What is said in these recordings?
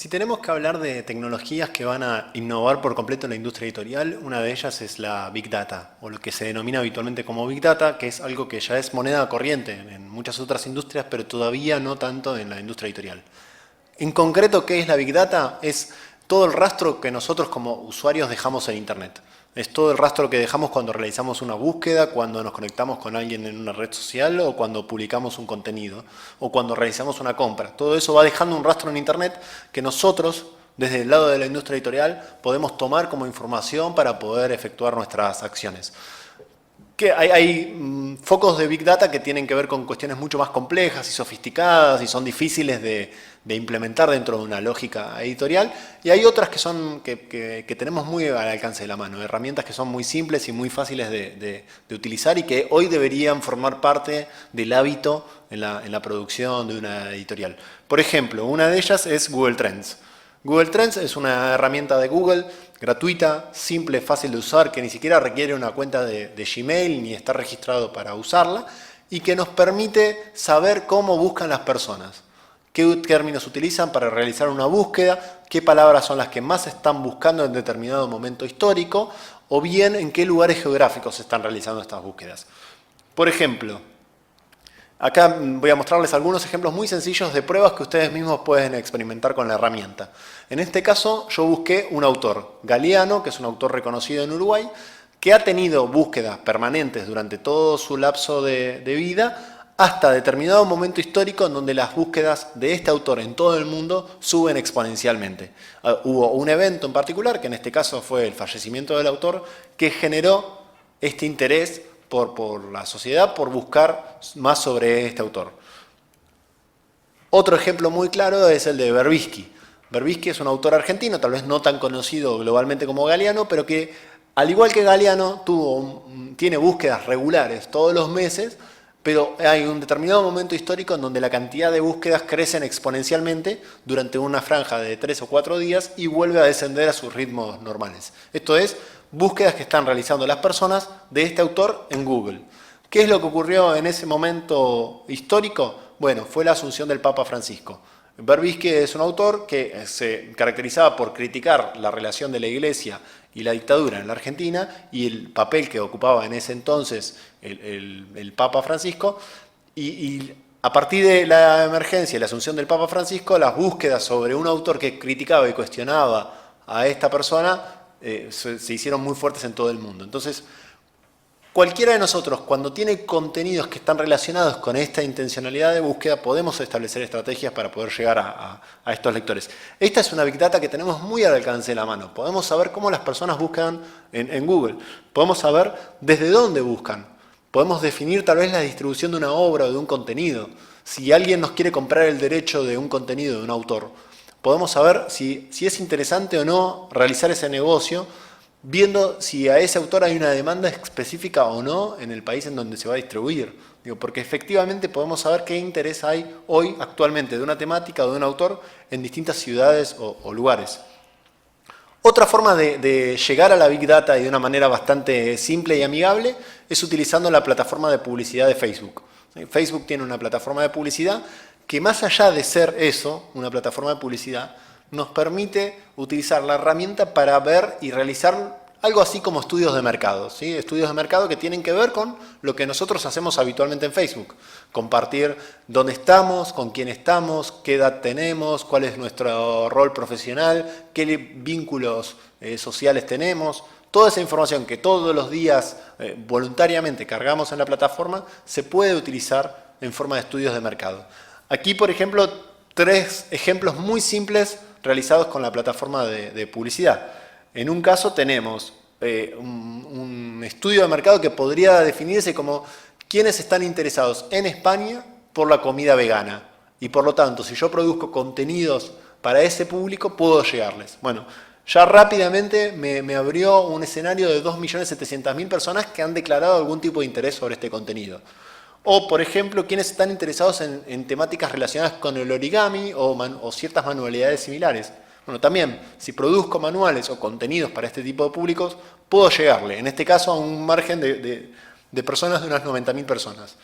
Si tenemos que hablar de tecnologías que van a innovar por completo la industria editorial, una de ellas es la Big Data, o lo que se denomina habitualmente como Big Data, que es algo que ya es moneda corriente en muchas otras industrias, pero todavía no tanto en la industria editorial. En concreto, ¿qué es la Big Data? Es todo el rastro que nosotros como usuarios dejamos en Internet. Es todo el rastro que dejamos cuando realizamos una búsqueda, cuando nos conectamos con alguien en una red social o cuando publicamos un contenido o cuando realizamos una compra. Todo eso va dejando un rastro en Internet que nosotros, desde el lado de la industria editorial, podemos tomar como información para poder efectuar nuestras acciones. Hay focos de Big Data que tienen que ver con cuestiones mucho más complejas y sofisticadas y son difíciles de implementar dentro de una lógica editorial, y hay otras que tenemos muy al alcance de la mano, herramientas que son muy simples y muy fáciles de utilizar y que hoy deberían formar parte del hábito en la producción de una editorial. Por ejemplo, una de ellas es Google Trends. Google Trends es una herramienta de Google gratuita, simple, fácil de usar, que ni siquiera requiere una cuenta de Gmail ni estar registrado para usarla y que nos permite saber cómo buscan las personas, qué términos utilizan para realizar una búsqueda, qué palabras son las que más están buscando en determinado momento histórico o bien en qué lugares geográficos se están realizando estas búsquedas. Por ejemplo, acá voy a mostrarles algunos ejemplos muy sencillos de pruebas que ustedes mismos pueden experimentar con la herramienta. En este caso yo busqué un autor, Galeano, que es un autor reconocido en Uruguay, que ha tenido búsquedas permanentes durante todo su lapso de vida hasta determinado momento histórico en donde las búsquedas de este autor en todo el mundo suben exponencialmente. Hubo un evento en particular, que en este caso fue el fallecimiento del autor, que generó este interés por la sociedad, por buscar más sobre este autor. Otro ejemplo muy claro es el de Berbisky. Berbisky es un autor argentino, tal vez no tan conocido globalmente como Galeano, pero que, al igual que Galeano, tiene búsquedas regulares todos los meses, pero hay un determinado momento histórico en donde la cantidad de búsquedas crecen exponencialmente durante una franja de 3 o 4 días y vuelve a descender a sus ritmos normales. Esto es, búsquedas que están realizando las personas de este autor en Google. ¿Qué es lo que ocurrió en ese momento histórico? Bueno, fue la asunción del Papa Francisco. Berbisky es un autor que se caracterizaba por criticar la relación de la Iglesia y la dictadura en la Argentina y el papel que ocupaba en ese entonces el Papa Francisco, y a partir de la emergencia y la asunción del Papa Francisco, las búsquedas sobre un autor que criticaba y cuestionaba a esta persona se hicieron muy fuertes en todo el mundo. Entonces, cualquiera de nosotros, cuando tiene contenidos que están relacionados con esta intencionalidad de búsqueda, podemos establecer estrategias para poder llegar a estos lectores. Esta es una Big Data que tenemos muy al alcance de la mano. Podemos saber cómo las personas buscan en Google. Podemos saber desde dónde buscan. Podemos definir tal vez la distribución de una obra o de un contenido. Si alguien nos quiere comprar el derecho de un contenido de un autor, podemos saber si es interesante o no realizar ese negocio, viendo si a ese autor hay una demanda específica o no en el país en donde se va a distribuir. Porque efectivamente podemos saber qué interés hay hoy actualmente de una temática o de un autor en distintas ciudades o lugares. Otra forma de llegar a la Big Data y de una manera bastante simple y amigable es utilizando la plataforma de publicidad de Facebook. Facebook tiene una plataforma de publicidad que, más allá de ser eso, una plataforma de publicidad, nos permite utilizar la herramienta para ver y realizar algo así como estudios de mercado, ¿sí? Estudios de mercado que tienen que ver con lo que nosotros hacemos habitualmente en Facebook. Compartir dónde estamos, con quién estamos, qué edad tenemos, cuál es nuestro rol profesional, qué vínculos sociales tenemos. Toda esa información que todos los días voluntariamente cargamos en la plataforma se puede utilizar en forma de estudios de mercado. Aquí, por ejemplo, 3 ejemplos muy simples realizados con la plataforma de publicidad. En un caso tenemos un estudio de mercado que podría definirse como quiénes están interesados en España por la comida vegana. Y por lo tanto, si yo produzco contenidos para ese público, puedo llegarles. Bueno, ya rápidamente me abrió un escenario de 2.700.000 personas que han declarado algún tipo de interés sobre este contenido. O, por ejemplo, quienes están interesados en temáticas relacionadas con el origami o ciertas manualidades similares. Bueno, también, si produzco manuales o contenidos para este tipo de públicos, puedo llegarle, en este caso, a un margen de personas de unas 90.000 personas.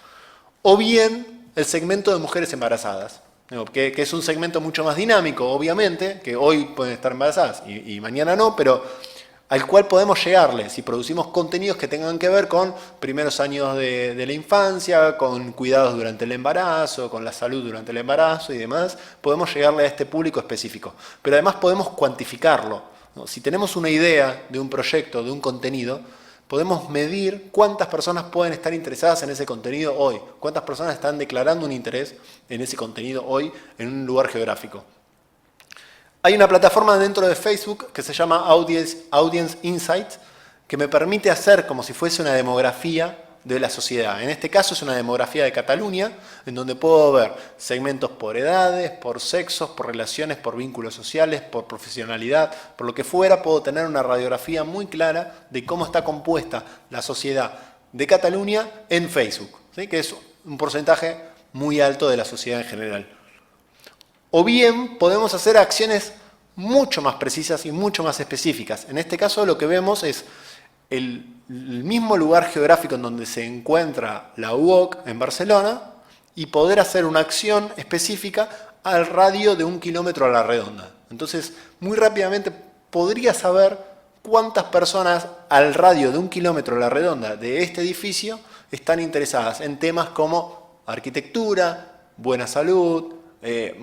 O bien, el segmento de mujeres embarazadas. que es un segmento mucho más dinámico, obviamente, que hoy pueden estar embarazadas y mañana no, pero al cual podemos llegarle si producimos contenidos que tengan que ver con primeros años de la infancia, con cuidados durante el embarazo, con la salud durante el embarazo y demás, podemos llegarle a este público específico. Pero además podemos cuantificarlo, ¿no? Si tenemos una idea de un proyecto, de un contenido, podemos medir cuántas personas pueden estar interesadas en ese contenido hoy, cuántas personas están declarando un interés en ese contenido hoy en un lugar geográfico. Hay una plataforma dentro de Facebook que se llama Audience Insights, que me permite hacer como si fuese una demografía de la sociedad. En este caso es una demografía de Cataluña, en donde puedo ver segmentos por edades, por sexos, por relaciones, por vínculos sociales, por profesionalidad, por lo que fuera, puedo tener una radiografía muy clara de cómo está compuesta la sociedad de Cataluña en Facebook, ¿sí? Que es un porcentaje muy alto de la sociedad en general. O bien podemos hacer acciones mucho más precisas y mucho más específicas. En este caso lo que vemos es el mismo lugar geográfico en donde se encuentra la UOC en Barcelona y poder hacer una acción específica al radio de 1 kilómetro a la redonda. Entonces, muy rápidamente podría saber cuántas personas al radio de 1 kilómetro a la redonda de este edificio están interesadas en temas como arquitectura, buena salud,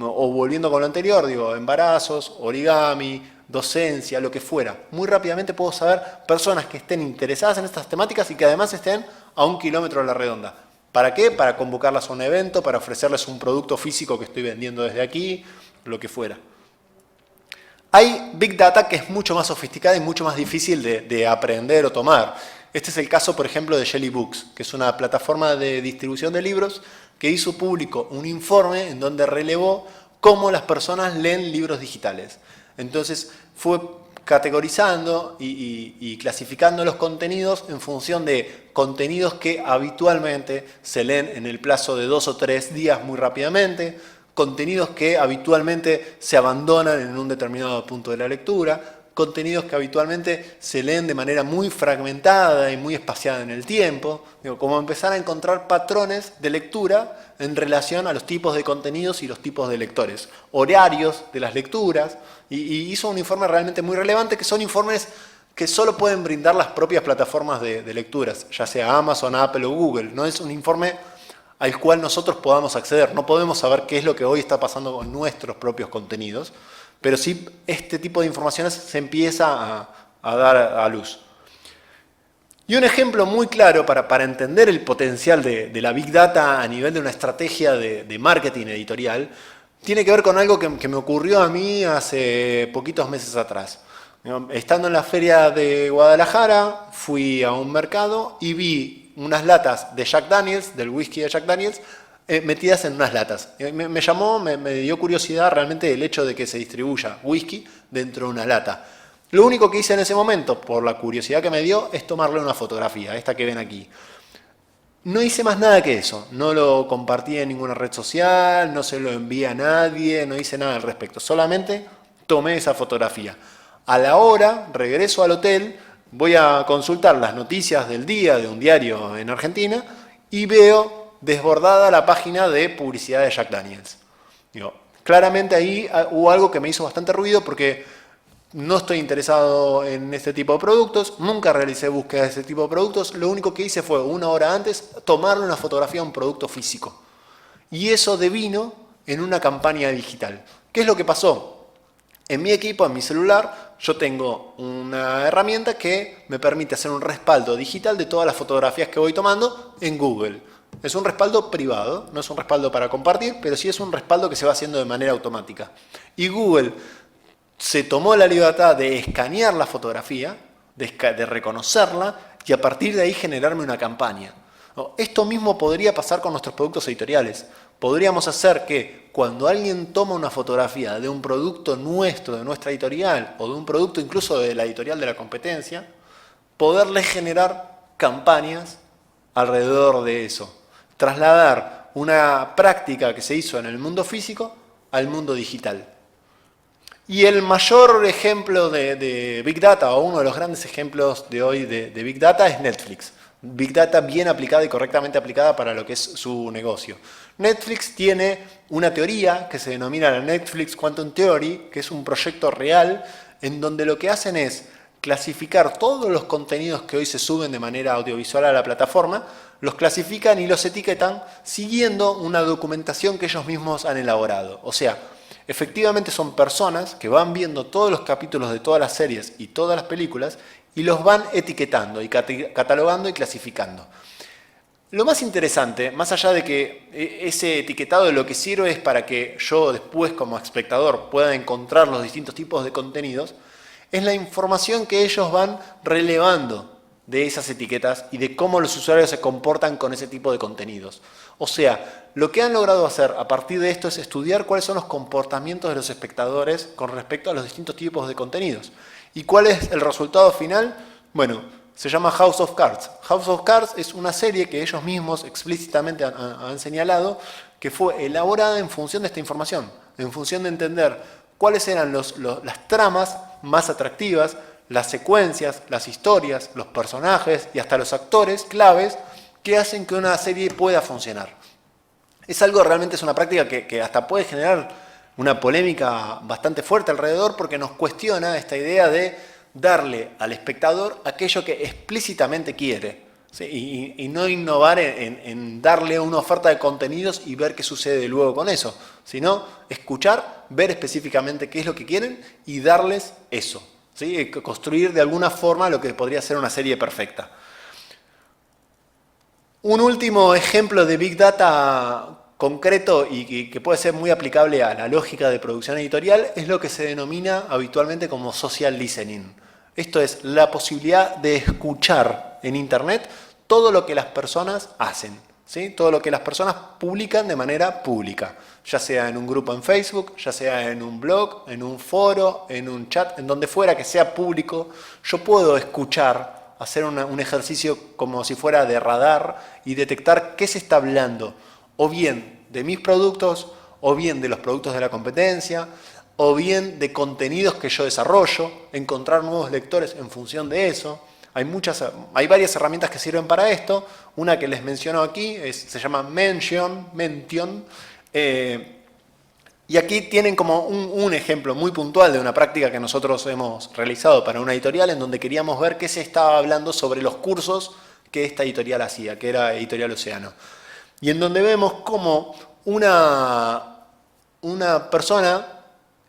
o volviendo con lo anterior, digo, embarazos, origami, docencia, lo que fuera. Muy rápidamente puedo saber personas que estén interesadas en estas temáticas y que además estén a 1 kilómetro a la redonda. ¿Para qué? Para convocarlas a un evento, para ofrecerles un producto físico que estoy vendiendo desde aquí, lo que fuera. Hay Big Data que es mucho más sofisticada y mucho más difícil de aprender o tomar. Este es el caso, por ejemplo, de Jelly Books, que es una plataforma de distribución de libros que hizo público un informe en donde relevó cómo las personas leen libros digitales. Entonces fue categorizando y clasificando los contenidos en función de contenidos que habitualmente se leen en el plazo de 2 o 3 días muy rápidamente, contenidos que habitualmente se abandonan en un determinado punto de la lectura, contenidos que habitualmente se leen de manera muy fragmentada y muy espaciada en el tiempo, como empezar a encontrar patrones de lectura en relación a los tipos de contenidos y los tipos de lectores, horarios de las lecturas, y hizo un informe realmente muy relevante, que son informes que solo pueden brindar las propias plataformas de lecturas, ya sea Amazon, Apple o Google. No es un informe al cual nosotros podamos acceder, no podemos saber qué es lo que hoy está pasando con nuestros propios contenidos, pero sí este tipo de informaciones se empieza a dar a luz. Y un ejemplo muy claro para entender el potencial de la Big Data a nivel de una estrategia de marketing editorial, tiene que ver con algo que me ocurrió a mí hace poquitos meses atrás. Estando en la feria de Guadalajara, fui a un mercado y vi unas latas de Jack Daniels, del whisky de Jack Daniels, metidas en unas latas. Me llamó, me dio curiosidad realmente el hecho de que se distribuya whisky dentro de una lata. Lo único que hice en ese momento, por la curiosidad que me dio, es tomarle una fotografía, esta que ven aquí. No hice más nada que eso, no lo compartí en ninguna red social, no se lo envié a nadie, no hice nada al respecto, solamente tomé esa fotografía. A la hora, regreso al hotel, voy a consultar las noticias del día de un diario en Argentina y veo desbordada la página de publicidad de Jack Daniels. Digo, claramente ahí hubo algo que me hizo bastante ruido porque no estoy interesado en este tipo de productos, nunca realicé búsqueda de este tipo de productos, lo único que hice fue 1 hora antes tomarle una fotografía a un producto físico. Y eso devino en una campaña digital. ¿Qué es lo que pasó? En mi equipo, en mi celular, yo tengo una herramienta que me permite hacer un respaldo digital de todas las fotografías que voy tomando en Google. Es un respaldo privado, no es un respaldo para compartir, pero sí es un respaldo que se va haciendo de manera automática. Y Google se tomó la libertad de escanear la fotografía, de reconocerla y a partir de ahí generarme una campaña. Esto mismo podría pasar con nuestros productos editoriales. Podríamos hacer que cuando alguien toma una fotografía de un producto nuestro, de nuestra editorial, o de un producto incluso de la editorial de la competencia, poderle generar campañas alrededor de eso. Trasladar una práctica que se hizo en el mundo físico al mundo digital. Y el mayor ejemplo de Big Data, o uno de los grandes ejemplos de hoy de Big Data, es Netflix. Big Data bien aplicada y correctamente aplicada para lo que es su negocio. Netflix tiene una teoría que se denomina la Netflix Quantum Theory, que es un proyecto real en donde lo que hacen es clasificar todos los contenidos que hoy se suben de manera audiovisual a la plataforma, los clasifican y los etiquetan siguiendo una documentación que ellos mismos han elaborado. O sea, efectivamente son personas que van viendo todos los capítulos de todas las series y todas las películas y los van etiquetando y catalogando y clasificando. Lo más interesante, más allá de que ese etiquetado de lo que sirve es para que yo después como espectador pueda encontrar los distintos tipos de contenidos, es la información que ellos van relevando de esas etiquetas y de cómo los usuarios se comportan con ese tipo de contenidos. O sea, lo que han logrado hacer a partir de esto es estudiar cuáles son los comportamientos de los espectadores con respecto a los distintos tipos de contenidos. ¿Y cuál es el resultado final? Bueno, se llama House of Cards. House of Cards es una serie que ellos mismos explícitamente han señalado que fue elaborada en función de esta información, en función de entender cuáles eran las tramas más atractivas, las secuencias, las historias, los personajes y hasta los actores claves que hacen que una serie pueda funcionar. Es algo realmente, es una práctica que hasta puede generar una polémica bastante fuerte alrededor porque nos cuestiona esta idea de darle al espectador aquello que explícitamente quiere, ¿sí? Y no innovar en darle una oferta de contenidos y ver qué sucede luego con eso, sino escuchar, ver específicamente qué es lo que quieren y darles eso, ¿sí? Construir de alguna forma lo que podría ser una serie perfecta. Un último ejemplo de Big Data concreto y que puede ser muy aplicable a la lógica de producción editorial es lo que se denomina habitualmente como social listening. Esto es la posibilidad de escuchar en Internet todo lo que las personas hacen, ¿sí? Todo lo que las personas publican de manera pública, ya sea en un grupo en Facebook, ya sea en un blog, en un foro, en un chat, en donde fuera que sea público, yo puedo escuchar, hacer un ejercicio como si fuera de radar y detectar qué se está hablando, o bien de mis productos, o bien de los productos de la competencia, o bien de contenidos que yo desarrollo, encontrar nuevos lectores en función de eso. Hay varias herramientas que sirven para esto. Una que les menciono aquí se llama Mention. Y aquí tienen como un ejemplo muy puntual de una práctica que nosotros hemos realizado para una editorial en donde queríamos ver qué se estaba hablando sobre los cursos que esta editorial hacía, que era Editorial Océano. Y en donde vemos cómo una persona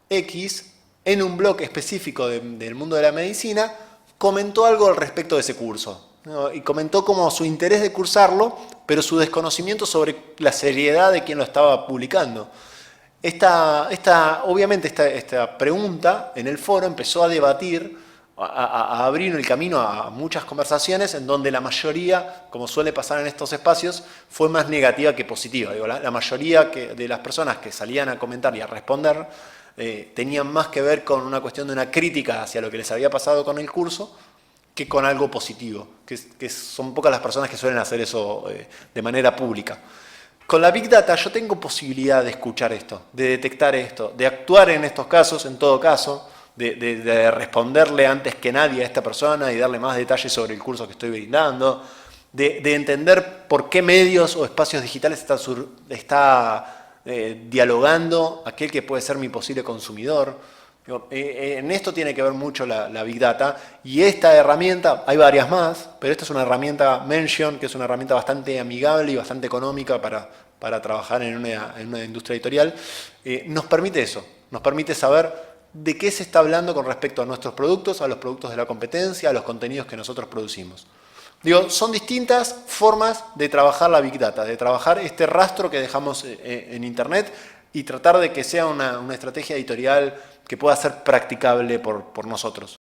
X en un blog específico del mundo de la medicina comentó algo al respecto de ese curso, ¿no? Y comentó como su interés de cursarlo, pero su desconocimiento sobre la seriedad de quien lo estaba publicando. Obviamente esta pregunta en el foro empezó a debatir, a abrir el camino a muchas conversaciones en donde la mayoría, como suele pasar en estos espacios, fue más negativa que positiva. Digo, la mayoría de las personas que salían a comentar y a responder tenían más que ver con una cuestión de una crítica hacia lo que les había pasado con el curso que con algo positivo, que son pocas las personas que suelen hacer eso de manera pública. Con la Big Data yo tengo posibilidad de escuchar esto, de detectar esto, de actuar en estos casos, en todo caso, de responderle antes que nadie a esta persona y darle más detalles sobre el curso que estoy brindando, de entender por qué medios o espacios digitales está dialogando aquel que puede ser mi posible consumidor. En esto tiene que ver mucho la Big Data y esta herramienta, hay varias más, pero esta es una herramienta Mention, que es una herramienta bastante amigable y bastante económica para trabajar en una industria editorial, nos permite eso, nos permite saber de qué se está hablando con respecto a nuestros productos, a los productos de la competencia, a los contenidos que nosotros producimos. Digo, son distintas formas de trabajar la Big Data, de trabajar este rastro que dejamos en Internet y tratar de que sea una estrategia editorial que pueda ser practicable por nosotros.